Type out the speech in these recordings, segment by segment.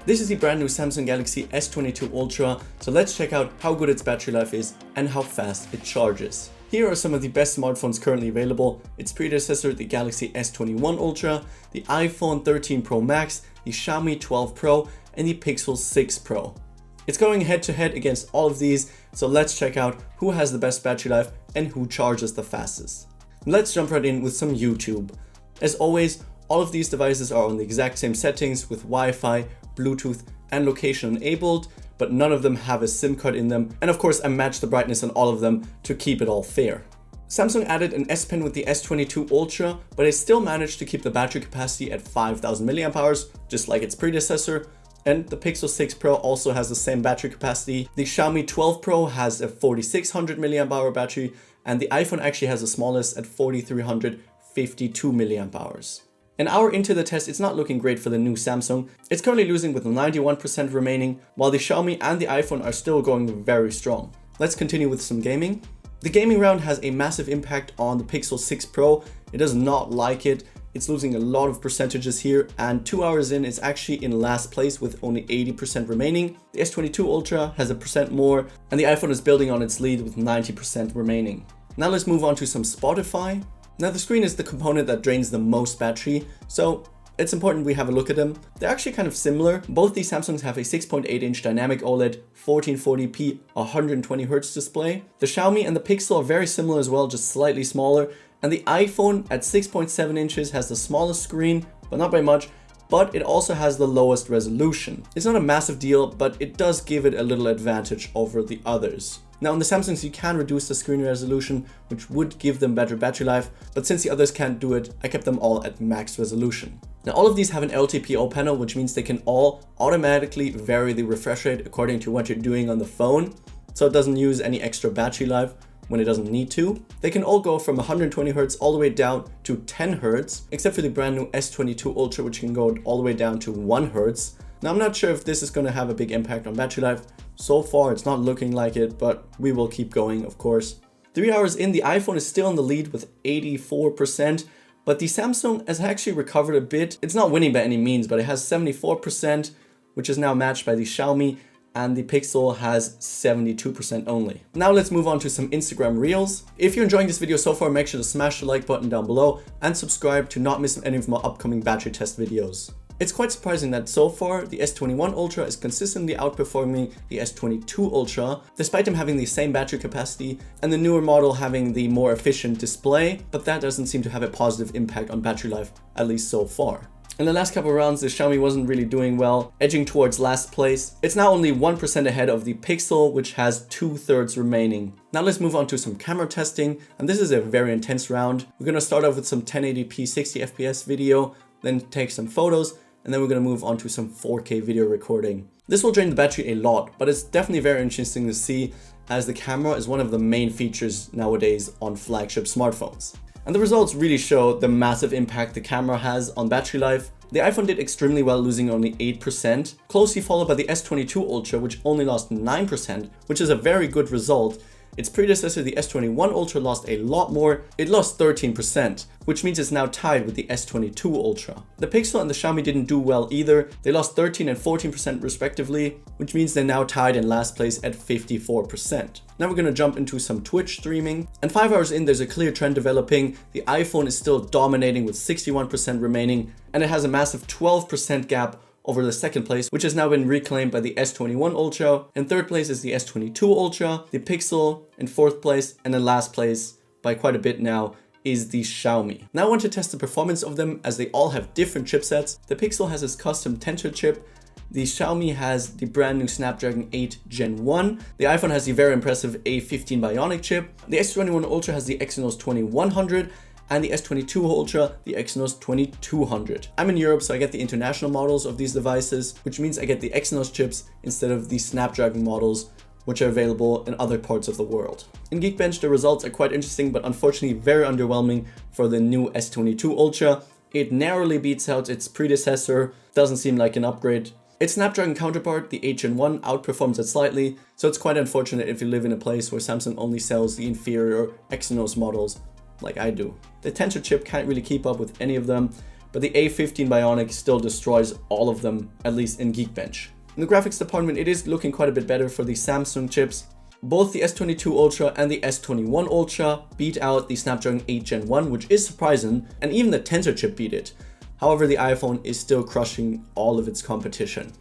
This is the brand new Samsung Galaxy S22 Ultra, so let's check out how good its battery life is and how fast it charges. Here are some of the best smartphones currently available: its predecessor, the Galaxy S21 Ultra, the iPhone 13 Pro Max, the Xiaomi 12 Pro, and the Pixel 6 Pro. It's going head to head against all of these, so let's check out who has the best battery life and who charges the fastest. Let's jump right in with some YouTube. As always, all of these devices are on the exact same settings with Wi-Fi, Bluetooth, and location enabled, but none of them have a SIM card in them, and of course I matched the brightness on all of them to keep it all fair. Samsung added an S Pen with the S22 Ultra, but it still managed to keep the battery capacity at 5000 mAh, just like its predecessor, and the Pixel 6 Pro also has the same battery capacity. The Xiaomi 12 Pro has a 4600 mAh battery, and the iPhone actually has the smallest at 4352 mAh. An hour into the test, it's not looking great for the new Samsung. It's currently losing with 91% remaining, while the Xiaomi and the iPhone are still going very strong. Let's continue with some gaming. The gaming round has a massive impact on the Pixel 6 Pro. It does not like it. It's losing a lot of percentages here, and 2 hours in, it's actually in last place with only 80% remaining. The S22 Ultra has a percent more, and the iPhone is building on its lead with 90% remaining. Now let's move on to some Spotify. Now the screen is the component that drains the most battery, so it's important we have a look at them. They're actually kind of similar. Both these Samsungs have a 6.8-inch dynamic OLED, 1440p, 120Hz display. The Xiaomi and the Pixel are very similar as well, just slightly smaller. And the iPhone at 6.7 inches has the smallest screen, but not by much, but it also has the lowest resolution. It's not a massive deal, but it does give it a little advantage over the others. Now on the Samsungs you can reduce the screen resolution, which would give them better battery life, but since the others can't do it, I kept them all at max resolution. Now all of these have an LTPO panel, which means they can all automatically vary the refresh rate according to what you're doing on the phone, so it doesn't use any extra battery life when it doesn't need to. They can all go from 120Hz all the way down to 10Hz, except for the brand new S22 Ultra, which can go all the way down to 1Hz. Now I'm not sure if this is going to have a big impact on battery life. So far it's not looking like it, but we will keep going, of course. 3 hours in, the iPhone is still in the lead with 84%, but the Samsung has actually recovered a bit. It's not winning by any means, but it has 74%, which is now matched by the Xiaomi, and the Pixel has 72% only. Now let's move on to some Instagram Reels. If you're enjoying this video so far, make sure to smash the like button down below and subscribe to not miss any of my upcoming battery test videos. It's quite surprising that so far the S21 Ultra is consistently outperforming the S22 Ultra, despite them having the same battery capacity and the newer model having the more efficient display, but that doesn't seem to have a positive impact on battery life, at least so far. In the last couple of rounds, the Xiaomi wasn't really doing well, edging towards last place. It's now only 1% ahead of the Pixel, which has 2/3 remaining. Now let's move on to some camera testing, and this is a very intense round. We're going to start off with some 1080p 60fps video, then take some photos, and then we're going to move on to some 4K video recording. This will drain the battery a lot, but it's definitely very interesting to see, as the camera is one of the main features nowadays on flagship smartphones. And the results really show the massive impact the camera has on battery life. The iPhone did extremely well, losing only 8%, closely followed by the S22 Ultra, which only lost 9%, which is a very good result. Its predecessor, the S21 Ultra, lost a lot more. It lost 13%, which means it's now tied with the S22 Ultra. The Pixel and the Xiaomi didn't do well either. They lost 13 and 14% respectively, which means they're now tied in last place at 54%. Now we're going to jump into some Twitch streaming. And 5 hours in, there's a clear trend developing. The iPhone is still dominating with 61% remaining, and it has a massive 12% gap over the second place, which has now been reclaimed by the S21 Ultra. In third place is the S22 Ultra, the Pixel in fourth place, and in last place by quite a bit now is the Xiaomi. Now I want to test the performance of them, as they all have different chipsets. The Pixel has its custom Tensor chip. The Xiaomi has the brand new Snapdragon 8 Gen 1. The iPhone has the very impressive A15 Bionic chip. The S21 Ultra has the Exynos 2100. And the S22 Ultra, the Exynos 2200. I'm in Europe, so I get the international models of these devices, which means I get the Exynos chips instead of the Snapdragon models, which are available in other parts of the world. In Geekbench, the results are quite interesting, but unfortunately very underwhelming for the new S22 Ultra. It narrowly beats out its predecessor, doesn't seem like an upgrade. Its Snapdragon counterpart, the 8 Gen 1, outperforms it slightly, so it's quite unfortunate if you live in a place where Samsung only sells the inferior Exynos models, like I do. The Tensor chip can't really keep up with any of them, but the A15 Bionic still destroys all of them, at least in Geekbench. In the graphics department, it is looking quite a bit better for the Samsung chips. Both the S22 Ultra and the S21 Ultra beat out the Snapdragon 8 Gen 1, which is surprising, and even the Tensor chip beat it. However, the iPhone is still crushing all of its competition.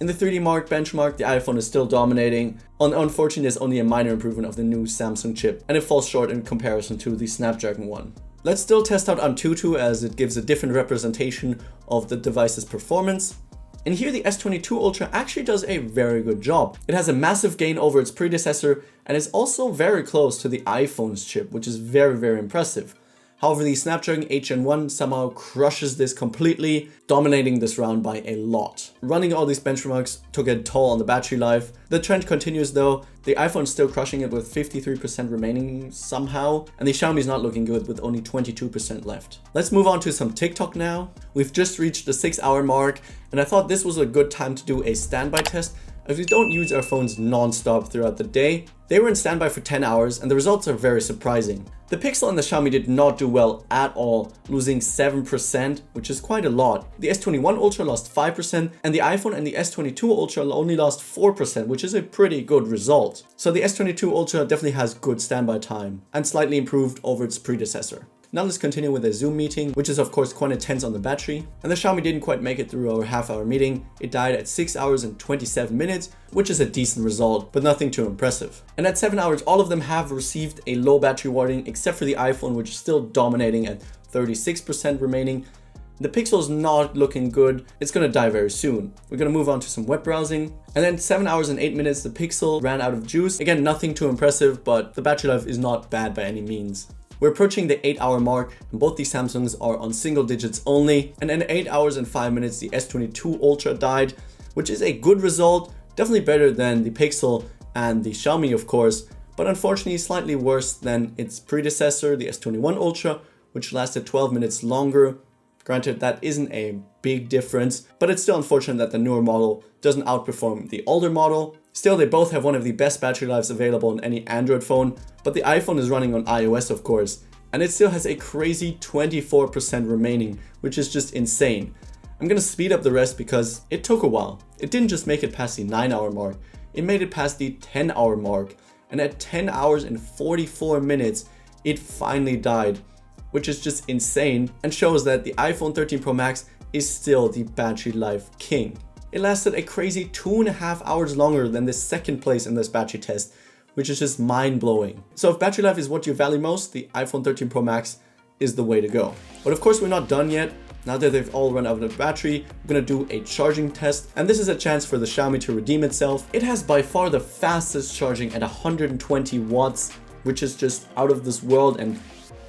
In the 3D Mark benchmark, the iPhone is still dominating. Unfortunately, there's only a minor improvement of the new Samsung chip, and it falls short in comparison to the Snapdragon one. Let's still test out Antutu as it gives a different representation of the device's performance. And here the S22 Ultra actually does a very good job. It has a massive gain over its predecessor and is also very close to the iPhone's chip, which is very impressive. However, the Snapdragon 8 Gen 1 somehow crushes this completely, dominating this round by a lot. Running all these benchmarks took a toll on the battery life. The trend continues though. The iPhone is still crushing it with 53% remaining somehow, and the Xiaomi is not looking good with only 22% left. Let's move on to some TikTok now. We've just reached the 6-hour mark, and I thought this was a good time to do a standby test, as we don't use our phones non-stop throughout the day. They were in standby for 10 hours and the results are very surprising. The Pixel and the Xiaomi did not do well at all, losing 7%, which is quite a lot. The S21 Ultra lost 5% and the iPhone and the S22 Ultra only lost 4%, which is a pretty good result. So the S22 Ultra definitely has good standby time and slightly improved over its predecessor. Now let's continue with a Zoom meeting, which is of course quite intense on the battery. And the Xiaomi didn't quite make it through our half-hour meeting. It died at 6 hours and 27 minutes, which is a decent result, but nothing too impressive. And at 7 hours, all of them have received a low battery warning, except for the iPhone, which is still dominating at 36% remaining. The Pixel is not looking good. It's gonna die very soon. We're gonna move on to some web browsing. And then 7 hours and 8 minutes, the Pixel ran out of juice. Again, nothing too impressive, but the battery life is not bad by any means. We're approaching the 8-hour mark and both these Samsungs are on single digits only. And in 8 hours and 5 minutes, the S22 Ultra died, which is a good result. Definitely better than the Pixel and the Xiaomi, of course, but unfortunately slightly worse than its predecessor, the S21 Ultra, which lasted 12 minutes longer. Granted, that isn't a big difference, but it's still unfortunate that the newer model doesn't outperform the older model. Still, they both have one of the best battery lives available on any Android phone, but the iPhone is running on iOS, of course, and it still has a crazy 24% remaining, which is just insane. I'm gonna speed up the rest because it took a while. It didn't just make it past the 9-hour mark, it made it past the 10-hour mark, and at 10 hours and 44 minutes, it finally died, which is just insane and shows that the iPhone 13 Pro Max is still the battery life king. It lasted a crazy 2.5 hours longer than the second place in this battery test, which is just mind-blowing. So if battery life is what you value most, the iPhone 13 Pro Max is the way to go. But of course, we're not done yet. Now that they've all run out of battery, we're gonna do a charging test, and this is a chance for the Xiaomi to redeem itself. It has by far the fastest charging at 120 watts, which is just out of this world and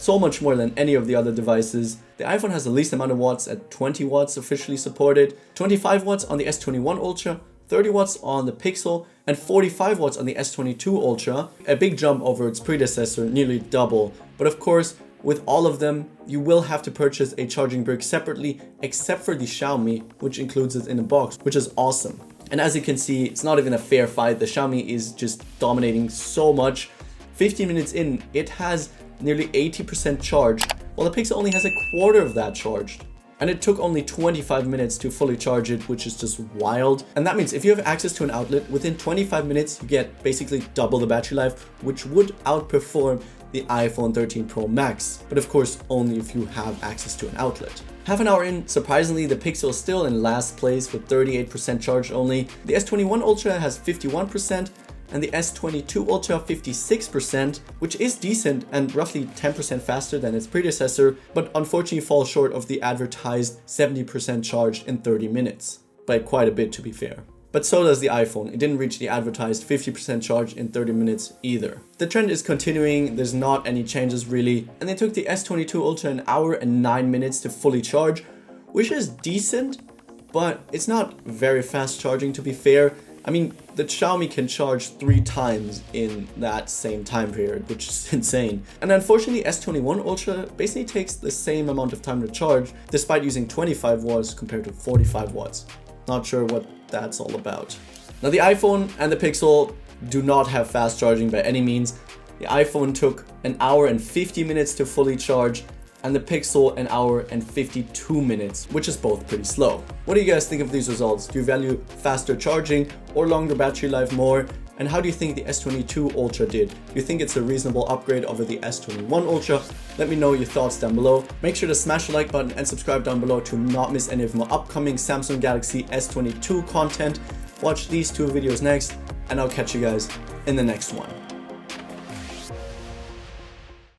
so much more than any of the other devices. The iPhone has the least amount of watts at 20 watts officially supported, 25 watts on the S21 Ultra, 30 watts on the Pixel, and 45 watts on the S22 Ultra. A big jump over its predecessor, nearly double. But of course, with all of them, you will have to purchase a charging brick separately, except for the Xiaomi, which includes it in a box, which is awesome. And as you can see, it's not even a fair fight. The Xiaomi is just dominating so much. 15 minutes in, it has nearly 80% charged, while the Pixel only has a quarter of that charged. And it took only 25 minutes to fully charge it, which is just wild. And that means if you have access to an outlet, within 25 minutes, you get basically double the battery life, which would outperform the iPhone 13 Pro Max. But of course, only if you have access to an outlet. Half an hour in, surprisingly, the Pixel is still in last place with 38% charged only. The S21 Ultra has 51%, and the S22 Ultra 56%, which is decent and roughly 10% faster than its predecessor, but unfortunately falls short of the advertised 70% charged in 30 minutes. By quite a bit, to be fair. But so does the iPhone. It didn't reach the advertised 50% charge in 30 minutes either. The trend is continuing, there's not any changes really, and they took the S22 Ultra an hour and 9 minutes to fully charge, which is decent, but it's not very fast charging, to be fair. I mean, the Xiaomi can charge 3 times in that same time period, which is insane. And unfortunately, S21 Ultra basically takes the same amount of time to charge, despite using 25 watts compared to 45 watts. Not sure what that's all about. Now, the iPhone and the Pixel do not have fast charging by any means. The iPhone took an hour and 50 minutes to fully charge, and the Pixel an hour and 52 minutes, which is both pretty slow. What do you guys think of these results? Do you value faster charging or longer battery life more? And how do you think the S22 Ultra did? Do you think it's a reasonable upgrade over the S21 Ultra? Let me know your thoughts down below. Make sure to smash the like button and subscribe down below to not miss any of my upcoming Samsung Galaxy S22 content. Watch these two videos next, and I'll catch you guys in the next one.